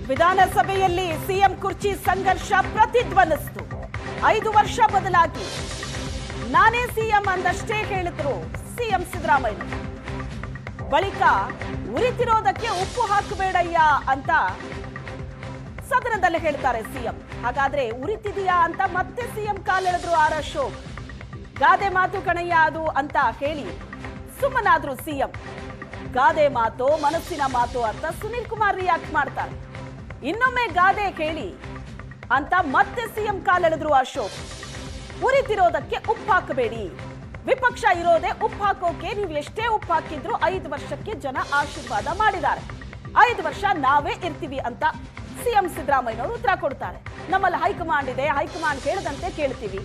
ವಿಧಾನಸಭೆಯಲ್ಲಿ ಸಿಎಂ ಕುರ್ಚಿ ಸಂಘರ್ಷ ಪ್ರತಿಧ್ವನಿಸಿತು. 5 ವರ್ಷ ಬದಲಾಗಿ ನಾನೇ ಸಿಎಂ ಅಂದಷ್ಟೇ ಹೇಳಿದ್ರು ಸಿಎಂ ಸಿದ್ದರಾಮಯ್ಯ. ಬಳಿಕ ಉರಿತಿರೋದಕ್ಕೆ ಉಪ್ಪು ಹಾಕಬೇಡಯ್ಯ ಅಂತ ಸದನದಲ್ಲಿ ಹೇಳ್ತಾರೆ ಸಿಎಂ. ಹಾಗಾದ್ರೆ ಉರಿತಿದೆಯಾ ಅಂತ ಮತ್ತೆ ಸಿಎಂ ಕಾಲೆಳೆದ್ರು ಆರ್ ಅಶೋಕ್. ಗಾದೆ ಮಾತು ಕಣಯ್ಯ ಅದು ಅಂತ ಹೇಳಿ ಸುಮ್ಮನಾದ್ರು ಸಿಎಂ. ಗಾದೆ ಮಾತು ಮನಸ್ಸಿನ ಮಾತು ಅಂತ ಸುನೀಲ್ ಕುಮಾರ್ ರಿಯಾಕ್ಟ್ ಮಾಡ್ತಾರೆ. ಇನ್ನೊಮ್ಮೆ ಗಾದೆ ಕೇಳಿ ಅಂತ ಮತ್ತೆ ಸಿಎಂ ಕಾಲೆಳೆದ್ರು ಅಶೋಕ್. ಉರಿತಿರೋದಕ್ಕೆ ಉಪ್ಪು ಹಾಕಬೇಡಿ, ವಿಪಕ್ಷ ಇರೋದೇ ಉಪ್ಪು ಹಾಕೋಕೆ. ನೀವು ಎಷ್ಟೇ ಉಪ್ಪು ಹಾಕಿದ್ರು 5 ವರ್ಷಕ್ಕೆ ಜನ ಆಶೀರ್ವಾದ ಮಾಡಿದ್ದಾರೆ. 5 ವರ್ಷ ನಾವೇ ಇರ್ತೀವಿ ಅಂತ ಸಿಎಂ ಸಿದ್ದರಾಮಯ್ಯನವರು ಉತ್ತರ ಕೊಡ್ತಾರೆ. ನಮ್ಮಲ್ಲಿ ಹೈಕಮಾಂಡ್ ಇದೆ, ಹೈಕಮಾಂಡ್ ಹೇಳಿದಂತೆ ಕೇಳ್ತೀವಿ.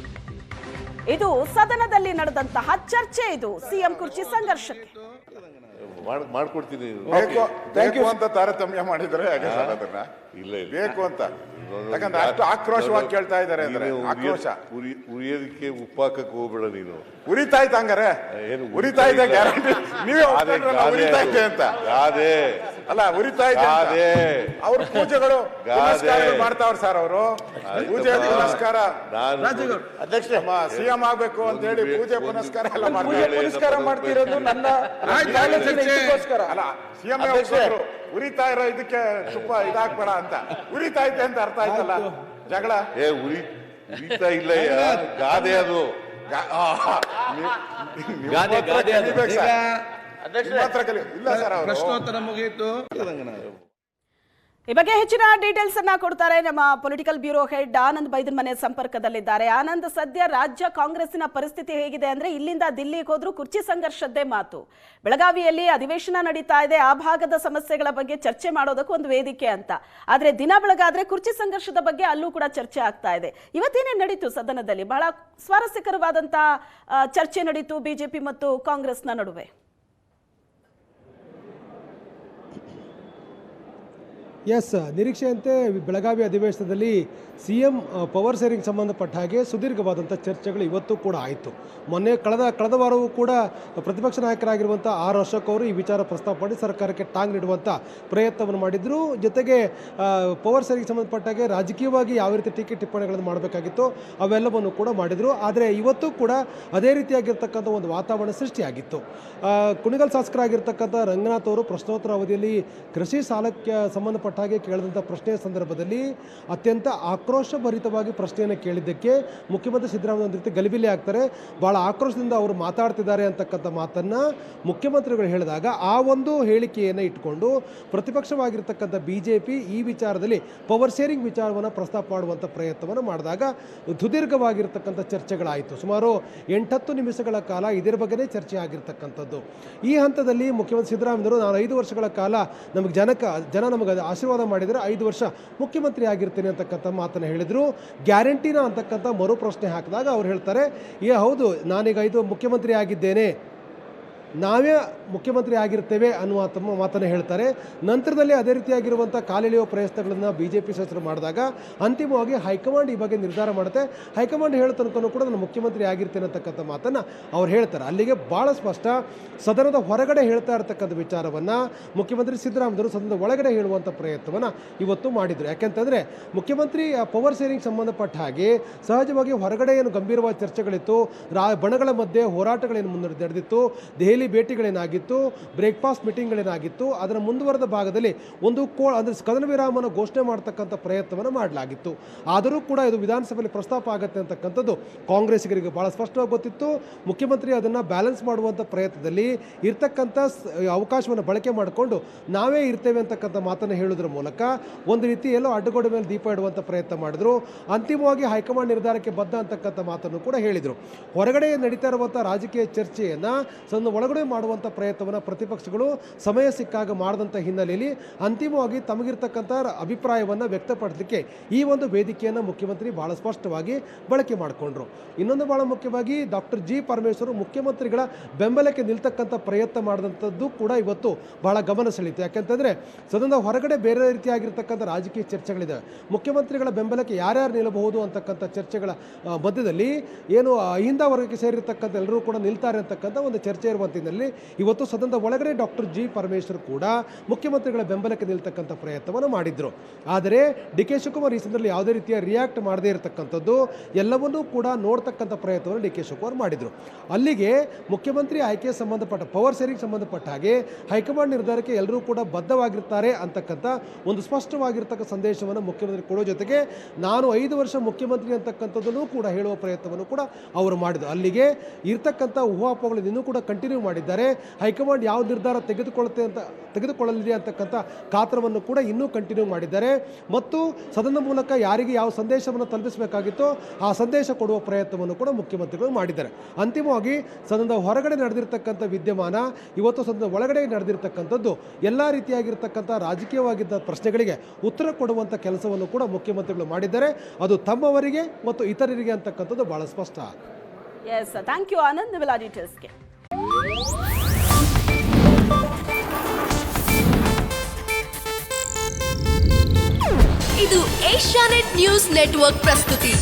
ಇದು ಸದನದಲ್ಲಿ ನಡೆದಂತಹ ಚರ್ಚೆ. ಇದು ಸಿಎಂ ಕುರ್ಚಿ ಸಂಘರ್ಷಕ್ಕೆ ಮಾಡ್ಕೊಡ್ತೀನಿ ಅಂತ ತಾರತಮ್ಯ ಮಾಡಿದ್ರೆ ಇಲ್ಲ ಬೇಕು ಅಂತ ಯಾಕಂದ್ರೆ ಅಷ್ಟು ಆಕ್ರೋಶವಾಗಿ ಕೇಳ್ತಾ ಇದ್ದಾರೆ. ಆಕ್ರೋಶ ಉರಿಯೋದಕ್ಕೆ ಉಪ್ಪಾಕಕ್ಕೆ ಹೋಗ್ಬೇಡ ನೀನು. ಉರಿತಾ ಇತ್ತು ಹಂಗಾರೆ ಏನು ಉರಿತಾ ಇದೆ ಗ್ಯಾರಂಟಿ ನೀವೇ ಉರಿತಾ ಇದೆ ಅಂತ ಗಾದೆ ಅಲ್ಲ ಉರಿತಾ ಇದೆ. ಅವ್ರ ಪೂಜೆಗಳು ಮಾಡ್ತಾವ್ರ ಸರ್. ಅವರು ಪೂಜೆ ಪುನಸ್ಕಾರ ಅಧ್ಯಕ್ಷ ಸಿಎಂ ಆಗ್ಬೇಕು ಅಂತ ಹೇಳಿ ಪೂಜೆ ಪುನಸ್ಕಾರ ಎಲ್ಲ ಪುನಸ್ಕಾರ ಮಾಡ್ತಿರೋದು ನನ್ನ ಅಲ್ಲ ಸಿಎಂ ಉರಿತಾ ಇರೋ ಇದಕ್ಕೆ ತುಪ್ಪ ಇದಾಕ್ಬೇಡ ಅಂತ. ಉರಿತಾ ಇದೆ ಅಂತ ಅರ್ಥ ಆಯ್ತಲ್ಲ ಜಗಳ. ಉರಿತಾ ಇಲ್ಲ ಗಾದೆ ಅದು. ಇಲ್ಲ ಸರ್ ಪ್ರಶ್ನೋತ್ತರ ಮುಗಿಯಿತು. ಈ ಬಗ್ಗೆ ಹೆಚ್ಚಿನ ಡೀಟೇಲ್ಸ್ ಅನ್ನ ಕೊಡ್ತಾರೆ ನಮ್ಮ ಪೊಲಿಟಿಕಲ್ ಬ್ಯೂರೋ ಹೆಡ್ ಆನಂದ್ ಬೈದನ್ ಮನೆ ಸಂಪರ್ಕದಲ್ಲಿದ್ದಾರೆ. ಆನಂದ್, ಸದ್ಯ ರಾಜ್ಯ ಕಾಂಗ್ರೆಸ್ಸಿನ ಪರಿಸ್ಥಿತಿ ಹೇಗಿದೆ ಅಂದ್ರೆ ಇಲ್ಲಿಂದ ದಿಲ್ಲಿಗೆ ಹೋದ್ರೂ ಕುರ್ಚಿ ಸಂಘರ್ಷದ್ದೇ ಮಾತು. ಬೆಳಗಾವಿಯಲ್ಲಿ ಅಧಿವೇಶನ ನಡೀತಾ ಇದೆ, ಆ ಭಾಗದ ಸಮಸ್ಯೆಗಳ ಬಗ್ಗೆ ಚರ್ಚೆ ಮಾಡೋದಕ್ಕೂ ಒಂದು ವೇದಿಕೆ ಅಂತ. ಆದ್ರೆ ದಿನ ಬೆಳಗಾದ್ರೆ ಕುರ್ಚಿ ಸಂಘರ್ಷದ ಬಗ್ಗೆ ಅಲ್ಲೂ ಕೂಡ ಚರ್ಚೆ ಆಗ್ತಾ ಇದೆ. ಇವತ್ತೇನೇ ನಡೀತು ಸದನದಲ್ಲಿ? ಬಹಳ ಸ್ವಾರಸ್ಯಕರವಾದಂತಹ ಚರ್ಚೆ ನಡೀತು ಬಿಜೆಪಿ ಮತ್ತು ಕಾಂಗ್ರೆಸ್ನ ನಡುವೆ. ಎಸ್, ನಿರೀಕ್ಷೆಯಂತೆ ಬೆಳಗಾವಿ ಅಧಿವೇಶನದಲ್ಲಿ ಸಿಎಂ ಪವರ್ ಶೇರಿಂಗ್ ಸಂಬಂಧಪಟ್ಟ ಹಾಗೆ ಸುದೀರ್ಘವಾದಂಥ ಚರ್ಚೆಗಳು ಇವತ್ತು ಕೂಡ ಆಯಿತು. ಮೊನ್ನೆ ಕಳೆದ ವಾರವೂ ಕೂಡ ಪ್ರತಿಪಕ್ಷ ನಾಯಕರಾಗಿರುವಂಥ ಆರ್ ಅಶೋಕ್ ಅವರು ಈ ವಿಚಾರ ಪ್ರಸ್ತಾಪ ಮಾಡಿ ಸರ್ಕಾರಕ್ಕೆ ಟಾಂಗ್ ನೀಡುವಂಥ ಪ್ರಯತ್ನವನ್ನು ಮಾಡಿದರು. ಜೊತೆಗೆ ಪವರ್ ಶೇರಿಂಗ್ ಸಂಬಂಧಪಟ್ಟ ಹಾಗೆ ರಾಜಕೀಯವಾಗಿ ಯಾವ ರೀತಿ ಟೀಕೆ ಟಿಪ್ಪಣಿಗಳನ್ನು ಮಾಡಬೇಕಾಗಿತ್ತು ಅವೆಲ್ಲವನ್ನು ಕೂಡ ಮಾಡಿದರು. ಆದರೆ ಇವತ್ತು ಕೂಡ ಅದೇ ರೀತಿಯಾಗಿರ್ತಕ್ಕಂಥ ಒಂದು ವಾತಾವರಣ ಸೃಷ್ಟಿಯಾಗಿತ್ತು. ಕುಣಿಗಲ್ ಶಾಸಕರಾಗಿರ್ತಕ್ಕಂಥ ರಂಗನಾಥ್ ಅವರು ಪ್ರಶ್ನೋತ್ತರ ಅವಧಿಯಲ್ಲಿ ಕೃಷಿ ಸಾಲಕ್ಕೆ ಸಂಬಂಧಪಟ್ಟ ಹಾಗೆ ಕೇಳಿದಂಥ ಪ್ರಶ್ನೆಯ ಸಂದರ್ಭದಲ್ಲಿ ಅತ್ಯಂತ ಆಕ್ರೋಶಭರಿತವಾಗಿ ಪ್ರಶ್ನೆಯನ್ನು ಕೇಳಿದ್ದಕ್ಕೆ ಮುಖ್ಯಮಂತ್ರಿ ಸಿದ್ದರಾಮಯ್ಯ ಒಂದು ರೀತಿ ಗಲಿಬಿಲಿ ಆಗ್ತಾರೆ. ಭಾಳ ಆಕ್ರೋಶದಿಂದ ಅವರು ಮಾತಾಡ್ತಿದ್ದಾರೆ ಅಂತಕ್ಕಂಥ ಮಾತನ್ನು ಮುಖ್ಯಮಂತ್ರಿಗಳು ಹೇಳಿದಾಗ ಆ ಒಂದು ಹೇಳಿಕೆಯನ್ನು ಇಟ್ಕೊಂಡು ಪ್ರತಿಪಕ್ಷವಾಗಿರ್ತಕ್ಕಂಥ ಬಿಜೆಪಿ ಈ ವಿಚಾರದಲ್ಲಿ ಪವರ್ ಶೇರಿಂಗ್ ವಿಚಾರವನ್ನು ಪ್ರಸ್ತಾಪ ಮಾಡುವಂಥ ಪ್ರಯತ್ನವನ್ನು ಮಾಡಿದಾಗ ಸುದೀರ್ಘವಾಗಿರ್ತಕ್ಕಂಥ ಚರ್ಚೆಗಳಾಯಿತು. ಸುಮಾರು 8-10 ನಿಮಿಷಗಳ ಕಾಲ ಇದರ ಬಗ್ಗೆನೇ ಚರ್ಚೆ ಆಗಿರ್ತಕ್ಕಂಥದ್ದು. ಈ ಹಂತದಲ್ಲಿ ಮುಖ್ಯಮಂತ್ರಿ ಸಿದ್ದರಾಮಯ್ಯವರು ನಾನು 5 ವರ್ಷಗಳ ಕಾಲ ನಮಗೆ ಜನ ನಮಗೆ ಆಶೀರ್ವಾದ ಮಾಡಿದರೆ 5 ವರ್ಷ ಮುಖ್ಯಮಂತ್ರಿ ಆಗಿರ್ತೀನಿ ಅಂತಕ್ಕಂಥ ಮಾತನ್ನು ಹೇಳಿದರು. ಗ್ಯಾರಂಟಿನ ಅಂತಕ್ಕಂಥ ಮರು ಪ್ರಶ್ನೆ ಹಾಕಿದಾಗ ಅವ್ರು ಹೇಳ್ತಾರೆ, ಹೌದು ನಾನೀಗ 5 ಮುಖ್ಯಮಂತ್ರಿ ಆಗಿದ್ದೇನೆ, ನಾವೇ ಮುಖ್ಯಮಂತ್ರಿ ಆಗಿರ್ತೇವೆ ಅನ್ನುವ ಮಾತನ್ನು ಹೇಳ್ತಾರೆ. ನಂತರದಲ್ಲಿ ಅದೇ ರೀತಿಯಾಗಿರುವಂಥ ಕಾಲೆಳೆಯುವ ಪ್ರಯತ್ನಗಳನ್ನು ಬಿಜೆಪಿ ಸದಸ್ಯರು ಮಾಡಿದಾಗ ಅಂತಿಮವಾಗಿ ಹೈಕಮಾಂಡ್ ಈ ಬಗ್ಗೆ ನಿರ್ಧಾರ ಮಾಡುತ್ತೆ. ಹೈಕಮಾಂಡ್ ಹೇಳೋ ತನಕ ಕೂಡ ನಾನು ಮುಖ್ಯಮಂತ್ರಿ ಆಗಿರ್ತೇನೆ ಅಂತಕ್ಕಂಥ ಮಾತನ್ನು ಅವ್ರು ಹೇಳ್ತಾರೆ. ಅಲ್ಲಿಗೆ ಭಾಳ ಸ್ಪಷ್ಟ. ಸದನದ ಹೊರಗಡೆ ಹೇಳ್ತಾ ಇರ್ತಕ್ಕಂಥ ವಿಚಾರವನ್ನು ಮುಖ್ಯಮಂತ್ರಿ ಸಿದ್ದರಾಮಯ್ಯವರು ಸದನದ ಒಳಗಡೆ ಹೇಳುವಂಥ ಪ್ರಯತ್ನವನ್ನು ಇವತ್ತು ಮಾಡಿದರು. ಯಾಕೆಂತಂದರೆ ಮುಖ್ಯಮಂತ್ರಿ ಪವರ್ ಶೇರಿಂಗ್ ಸಂಬಂಧಪಟ್ಟ ಹಾಗೆ ಸಹಜವಾಗಿ ಹೊರಗಡೆ ಏನು ಗಂಭೀರವಾದ ಚರ್ಚೆಗಳಿತ್ತು, ಬಣಗಳ ಮಧ್ಯೆ ಹೋರಾಟಗಳೇನು ನಡೆದಿತ್ತು, ದೆಹಲಿ ಭೇಟಿಗಳೇನಾಗಿತ್ತು, ಬ್ರೇಕ್ಫಾಸ್ಟ್ ಮೀಟಿಂಗ್ಗಳೇನಾಗಿತ್ತು, ಅದರ ಮುಂದುವರೆದ ಭಾಗದಲ್ಲಿ ಒಂದು ಅಂದರೆ ಕದನ ವಿರಾಮನ ಘೋಷಣೆ ಮಾಡ್ತಕ್ಕಂಥ ಪ್ರಯತ್ನವನ್ನು ಮಾಡಲಾಗಿತ್ತು. ಆದರೂ ಕೂಡ ಇದು ವಿಧಾನಸಭೆಯಲ್ಲಿ ಪ್ರಸ್ತಾಪ ಆಗುತ್ತೆ ಅಂತಕ್ಕಂಥದ್ದು ಕಾಂಗ್ರೆಸ್ಸಿಗರಿಗೆ ಭಾಳ ಸ್ಪಷ್ಟವಾಗಿ ಗೊತ್ತಿತ್ತು. ಮುಖ್ಯಮಂತ್ರಿ ಅದನ್ನು ಬ್ಯಾಲೆನ್ಸ್ ಮಾಡುವಂಥ ಪ್ರಯತ್ನದಲ್ಲಿ ಇರ್ತಕ್ಕಂಥ ಅವಕಾಶವನ್ನು ಬಳಕೆ ಮಾಡಿಕೊಂಡು ನಾವೇ ಇರ್ತೇವೆ ಅಂತಕ್ಕಂಥ ಮಾತನ್ನು ಹೇಳೋದ್ರ ಮೂಲಕ ಒಂದು ರೀತಿ ಎಲ್ಲೋ ಅಡ್ಡಗೋಡೆ ಮೇಲೆ ದೀಪ ಇಡುವಂಥ ಪ್ರಯತ್ನ ಮಾಡಿದ್ರು. ಅಂತಿಮವಾಗಿ ಹೈಕಮಾಂಡ್ ನಿರ್ಧಾರಕ್ಕೆ ಬದ್ಧ ಅಂತಕ್ಕಂಥ ಮಾತನ್ನು ಕೂಡ ಹೇಳಿದರು. ಹೊರಗಡೆ ನಡೀತಾ ಇರುವಂಥ ರಾಜಕೀಯ ಚರ್ಚೆಯನ್ನು ಒಳಗಡೆ ಮಾಡುವಂಥ ಪ್ರಯತ್ನವನ್ನು ಪ್ರತಿಪಕ್ಷಗಳು ಸಮಯ ಸಿಕ್ಕಾಗ ಮಾಡಿದಂಥ ಹಿನ್ನೆಲೆಯಲ್ಲಿ ಅಂತಿಮವಾಗಿ ತಮಗಿರ್ತಕ್ಕಂಥ ಅಭಿಪ್ರಾಯವನ್ನು ವ್ಯಕ್ತಪಡಿಸಲಿಕ್ಕೆ ಈ ಒಂದು ವೇದಿಕೆಯನ್ನು ಮುಖ್ಯಮಂತ್ರಿ ಭಾಳ ಸ್ಪಷ್ಟವಾಗಿ ಬಳಕೆ ಮಾಡಿಕೊಂಡ್ರು. ಇನ್ನೊಂದು ಭಾಳ ಮುಖ್ಯವಾಗಿ ಡಾಕ್ಟರ್ ಜಿ ಪರಮೇಶ್ವರ್ ಮುಖ್ಯಮಂತ್ರಿಗಳ ಬೆಂಬಲಕ್ಕೆ ನಿಲ್ತಕ್ಕಂಥ ಪ್ರಯತ್ನ ಮಾಡಿದಂಥದ್ದು ಕೂಡ ಇವತ್ತು ಭಾಳ ಗಮನ ಸೆಳೀತು. ಯಾಕೆಂತಂದರೆ ಸದನದ ಹೊರಗಡೆ ಬೇರೆ ರೀತಿಯಾಗಿರ್ತಕ್ಕಂಥ ರಾಜಕೀಯ ಚರ್ಚೆಗಳಿದ್ದಾವೆ. ಮುಖ್ಯಮಂತ್ರಿಗಳ ಬೆಂಬಲಕ್ಕೆ ಯಾರ್ಯಾರು ನಿಲ್ಲಬಹುದು ಅಂತಕ್ಕಂಥ ಚರ್ಚೆಗಳ ಮಧ್ಯದಲ್ಲಿ ಏನು ಅಹಿಂದ ವರ್ಗಕ್ಕೆ ಸೇರಿರ್ತಕ್ಕಂಥ ಎಲ್ಲರೂ ಕೂಡ ನಿಲ್ತಾರೆ ಅಂತಕ್ಕಂಥ ಒಂದು ಚರ್ಚೆ ಇರುವಂಥ ಹಿನ್ನೆಲೆಯಲ್ಲಿ ಇವತ್ತು ಸದನದ ಒಳಗಡೆ ಡಾಕ್ಟರ್ ಜಿ ಪರಮೇಶ್ವರ್ ಕೂಡ ಮುಖ್ಯಮಂತ್ರಿಗಳ ಬೆಂಬಲಕ್ಕೆ ನಿಲ್ತಕ್ಕಂಥ ಪ್ರಯತ್ನವನ್ನು ಮಾಡಿದ್ರು. ಆದರೆ ಡಿ ಕೆ ಶಿವಕುಮಾರ್ ಈ ಸಂದರ್ಭದಲ್ಲಿ ಯಾವುದೇ ರೀತಿಯ ರಿಯಾಕ್ಟ್ ಮಾಡದೇ ಇರತಕ್ಕಂಥದ್ದು ಎಲ್ಲವನ್ನೂ ಕೂಡ ನೋಡ್ತಕ್ಕಂಥ ಪ್ರಯತ್ನವನ್ನು ಡಿ ಕೆ ಶಿವಕುಮಾರ್ ಮಾಡಿದ್ರು. ಅಲ್ಲಿಗೆ ಮುಖ್ಯಮಂತ್ರಿ ಆಯ್ಕೆಗೆ ಸಂಬಂಧಪಟ್ಟ ಪವರ್ ಶೇರಿಂಗ್ ಸಂಬಂಧಪಟ್ಟ ಹಾಗೆ ಹೈಕಮಾಂಡ್ ನಿರ್ಧಾರಕ್ಕೆ ಎಲ್ಲರೂ ಕೂಡ ಬದ್ಧವಾಗಿರ್ತಾರೆ ಅಂತಕ್ಕಂಥ ಒಂದು ಸ್ಪಷ್ಟವಾಗಿರ್ತಕ್ಕ ಸಂದೇಶವನ್ನು ಮುಖ್ಯಮಂತ್ರಿ ಕೊಡೋ ಜೊತೆಗೆ ನಾನು 5 ವರ್ಷ ಮುಖ್ಯಮಂತ್ರಿ ಅಂತಕ್ಕಂಥದ್ದನ್ನು ಕೂಡ ಹೇಳುವ ಪ್ರಯತ್ನವನ್ನು ಕೂಡ ಅವರು ಮಾಡಿದ್ರು. ಅಲ್ಲಿಗೆ ಇರ್ತಕ್ಕಂಥ ಊಹಾಪೋಹಗಳನ್ನು ಇನ್ನೂ ಕೂಡ ಕಂಟಿನ್ಯೂ ಮಾಡಿದ್ದಾರೆ. ಹೈಕಮಾಂಡ್ ಯಾವ ನಿರ್ಧಾರ ತೆಗೆದುಕೊಳ್ಳಲಿದೆ ಅಂತಕ್ಕಂಥ ಕಾತರವನ್ನು ಕೂಡ ಇನ್ನೂ ಕಂಟಿನ್ಯೂ ಮಾಡಿದ್ದಾರೆ. ಮತ್ತು ಸದನದ ಮೂಲಕ ಯಾರಿಗೆ ಯಾವ ಸಂದೇಶವನ್ನು ತಲುಪಿಸಬೇಕಾಗಿತ್ತೋ ಆ ಸಂದೇಶ ಕೊಡುವ ಪ್ರಯತ್ನವನ್ನು ಕೂಡ ಮುಖ್ಯಮಂತ್ರಿಗಳು ಮಾಡಿದ್ದಾರೆ. ಅಂತಿಮವಾಗಿ ಸದನದ ಹೊರಗಡೆ ನಡೆದಿರ್ತಕ್ಕಂಥ ವಿದ್ಯಮಾನ ಇವತ್ತು ಸದನದ ಒಳಗಡೆ ನಡೆದಿರ್ತಕ್ಕಂಥದ್ದು ಎಲ್ಲ ರೀತಿಯಾಗಿರ್ತಕ್ಕಂಥ ರಾಜಕೀಯವಾಗಿದ್ದ ಪ್ರಶ್ನೆಗಳಿಗೆ ಉತ್ತರ ಕೊಡುವಂಥ ಕೆಲಸವನ್ನು ಕೂಡ ಮುಖ್ಯಮಂತ್ರಿಗಳು ಮಾಡಿದ್ದಾರೆ. ಅದು ತಮ್ಮವರಿಗೆ ಮತ್ತು ಇತರರಿಗೆ ಅಂತಕ್ಕಂಥದ್ದು ಬಹಳ ಸ್ಪಷ್ಟ. ಎಸ್, ಥ್ಯಾಂಕ್ ಯು ಆನಂದ್ ನಿವೆಲ್ಲ ಡೀಟೇಲ್ಸ್ಗೆ. ಇದು ಏಷ್ಯಾನೆಟ್ ನ್ಯೂಸ್ ನೆಟ್ವರ್ಕ್ ಪ್ರಸ್ತುತಿ.